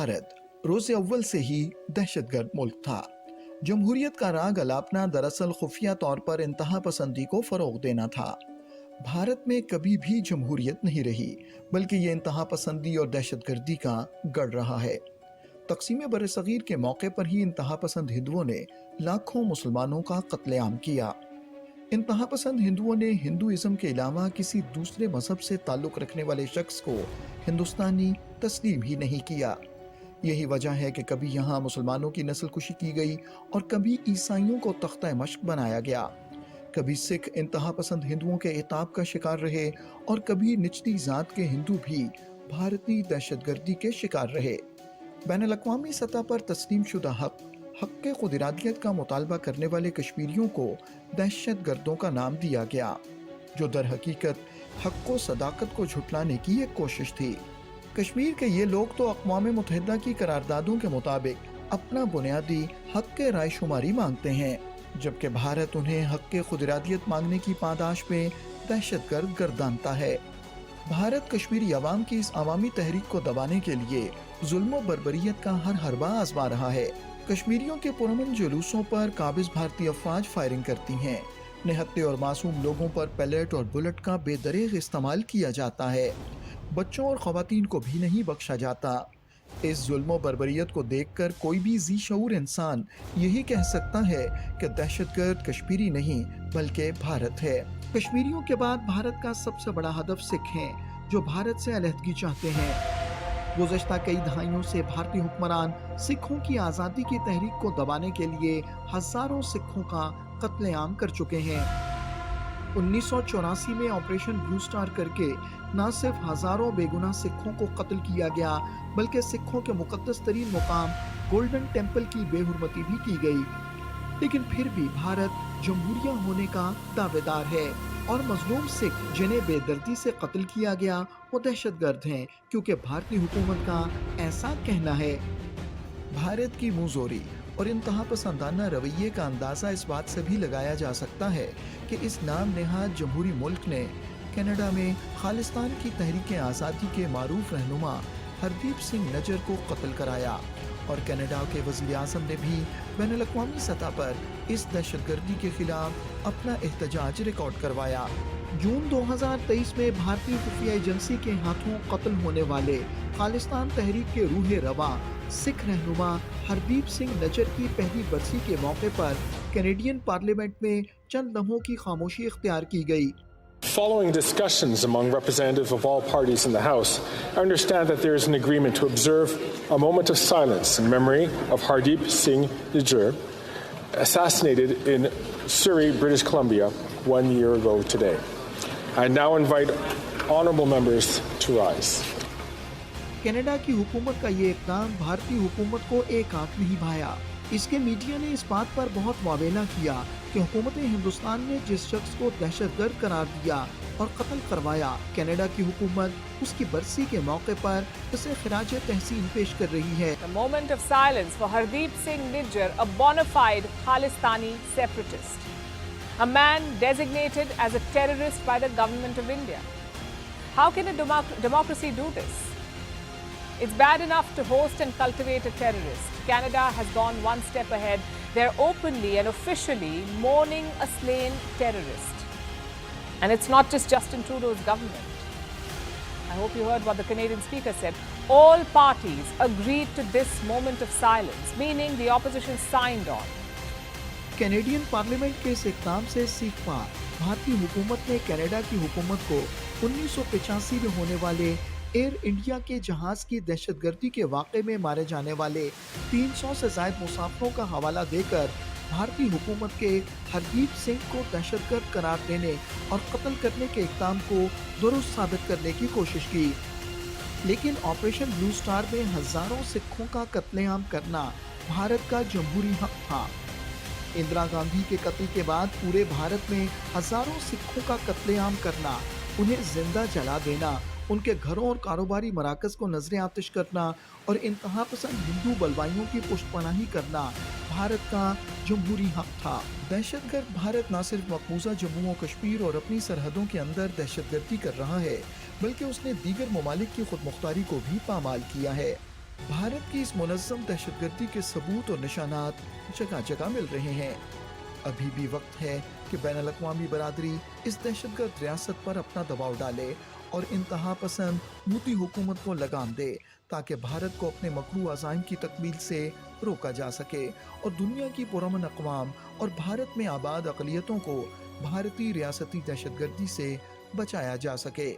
भारत रोज अव्वल से ही दहशतगर्द मुल्क था। जमहूरियत का राग अलापना दरअसल खुफिया तौर पर इंतहा पसंदी को फरोग देना था। भारत में कभी भी जमहूरियत नहीं रही, बल्कि ये इंतहा पसंदी और दहशतगर्दी का गढ़ रहा है। तक़सीम बरसग़ीर के मौके पर ही इंतहा पसंद हिंदुओं ने लाखों मुसलमानों का कत्लेआम किया। इंतहा पसंद हिंदुओं ने हिंदुइज्म के अलावा किसी दूसरे मजहब से ताल्लुक़ रखने वाले शख्स को हिंदुस्तानी तस्लीम ही नहीं किया। यही वजह है कि कभी यहाँ मुसलमानों की नस्ल कुशी की गई और कभी ईसाइयों को तख्ता मश्क बनाया गया। कभी सिख इंतहा पसंद हिंदुओं के इताब का शिकार रहे और कभी निचली ज़ात के हिंदू भी भारतीय दहशतगर्दी के शिकार रहे। बैनुल-अक़वामी सतह पर तस्लीम शुदा हक़ खुद इरादियत का मुतालबा करने वाले कश्मीरियों को दहशतगर्दों का नाम दिया गया, जो दर हकीकत हक़ व सदाकत को झुटलाने की एक कोशिश थी। कश्मीर के ये लोग तो अक़वाम मुत्तहिदा की करारदादों के मुताबिक अपना बुनियादी हक़ के राय शुमारी मांगते हैं, जबकि भारत उन्हें हक़ के खुद इरादियत मांगने की पादाश में दहशतगर्द गर्दानता है। भारत कश्मीरी अवाम की इस अवामी तहरीक को दबाने के लिए जुल्म व बर्बरियत का हर हरबा आजमा रहा है। कश्मीरियों के पुरअमन जुलूसों पर काबिज भारतीय अफवाज फायरिंग करती हैं। निहत्ते और मासूम लोगों पर पैलेट और बुलेट का बेदरेग इस्तेमाल किया जाता है। बच्चों और ख़वातीन को भी नहीं बख्शा जाता। इस जुल्म व बर्बरियत को देखकर कोई भी जी शऊर इंसान यही कह सकता है कि दहशतगर्द कश्मीरी नहीं बल्कि भारत है। कश्मीरियों के बाद भारत का सबसे बड़ा हदफ सिख हैं, जो भारत से अलहदगी चाहते हैं। गुज़श्ता कई दहाइयों से भारतीय हुक्मरान सिखों की आज़ादी की तहरीक को दबाने के लिए हज़ारों सिखों का कत्लेआम कर चुके हैं। 1984 में ऑपरेशन ब्लू स्टार करके न सिर्फ हज़ारों बेगुनाह सिखों को कत्ल किया गया, बल्कि सिखों के मुक़द्दस तरीन मुकाम गोल्डन टेम्पल की बेहुरमती भी की गई। लेकिन फिर भी भारत जमहूरिया होने का दावेदार है और मजलूम सिख जिन्हें बेदर्दी से कत्ल किया गया वो दहशतगर्द हैं, क्योंकि भारतीय हुकूमत का ऐसा कहना है। भारत की मुंहजोरी और इंतहा पसंदाना रवैये का अंदाज़ा इस बात से भी लगाया जा सकता है कि इस नाम नेहाद जमहूरी मुल्क ने कनाडा में खालिस्तान की तहरीक आज़ादी के मारूफ रहनुमा हरदीप सिंह नजर को कत्ल कराया और कनाडा के वज़ीर आज़म ने भी बैनुल-अक़वामी सतह पर इस दहशतगर्दी के खिलाफ अपना एहतजाज रिकॉर्ड करवाया। जून 2023 में भारतीय खुफिया एजेंसी के हाथों कत्ल होने वाले खालिस्तान तहरीक के रूहे रवा सिख रहनुमा हरदीप सिंह नजर की पहली बरसी के मौके पर कैनेडियन पार्लियामेंट में चंद लम्हों की खामोशी इख्तियार की गई। Following discussions among representatives of all parties in the House, I understand that there is an agreement to observe a moment of silence in memory of Hardeep Singh Nijjar, assassinated in Surrey, British Columbia, 1 year ago today. I now invite honourable members to rise. Canada की हुकूमत का ये इक़दाम भारतीय हुकूमत को एक आंख नहीं भाया। इसके मीडिया ने इस बात पर बहुत वावेला किया कि हुकूमत हिंदुस्तान ने जिस शख्स को दहशतगर्द करार दिया और कत्ल करवाया, कनाडा की हुकूमत उसकी बरसी के मौके पर उसे खिराज तहसीन पेश कर रही है। A moment of silence for Hardeep Singh Nijjar, a bona fide Khalistani separatist, a man designated as a terrorist by the government of India. How can a democracy do this? It's bad enough to host and cultivate a terrorist. Canada has gone one step ahead. They're openly and officially mourning a slain terrorist. And it's not just Justin Trudeau's government. I hope you heard what the Canadian speaker said. All parties agreed to this moment of silence, meaning the opposition signed on. Canadian parliament के इस इक़दाम से सीख पा भारतीय हुकूमत ने Canada की हुकूमत को 1985 में होने वाले एयर इंडिया के जहाज की दहशतगर्दी के वाक़े में मारे जाने वाले 300 से ज़ायद मुसाफिरों का हवाला देकर भारतीय हुकूमत के हरदीप सिंह को दहशतगर्द करार देने और कत्ल करने के इक़दाम को दुरुस्त साबित करने की कोशिश की। लेकिन ऑपरेशन ब्लू स्टार में हज़ारों सिखों का कत्लेआम करना भारत का जमहूरी हक़ था। इंदिरा गांधी के कत्ल के बाद पूरे भारत में हज़ारों सिखों का कत्लेआम करना, उन्हें जिंदा जला देना, उनके घरों और कारोबारी मराकज़ को नजर आतिश करना और इंतहा पसंद हिंदू बलवाइयों की पुष्टपनाही करना भारत का जमहूरी हक़ था। दहशतगर्द भारत न सिर्फ मकबूजा जम्मू और कश्मीर और अपनी सरहदों के अंदर दहशतगर्दी कर रहा है, बल्कि उसने दीगर ममालिक की खुद मुख्तारी को भी पामाल किया है। भारत की इस मुनज़्ज़म दहशतगर्दी के सबूत और निशानात जगह जगह मिल रहे हैं। अभी भी वक्त है कि बैनुल-अक़वामी बरादरी इस दहशतगर्द रियासत पर अपना दबाव डाले और इंतहा पसंद हूती हुकूमत को लगाम दे, ताकि भारत को अपने मकरू अज़ाइम की तकमील से रोका जा सके और दुनिया की पुरअमन अक़वाम और भारत में आबाद अक़लियतों को भारतीय रियासती दहशतगर्दी से बचाया जा सके।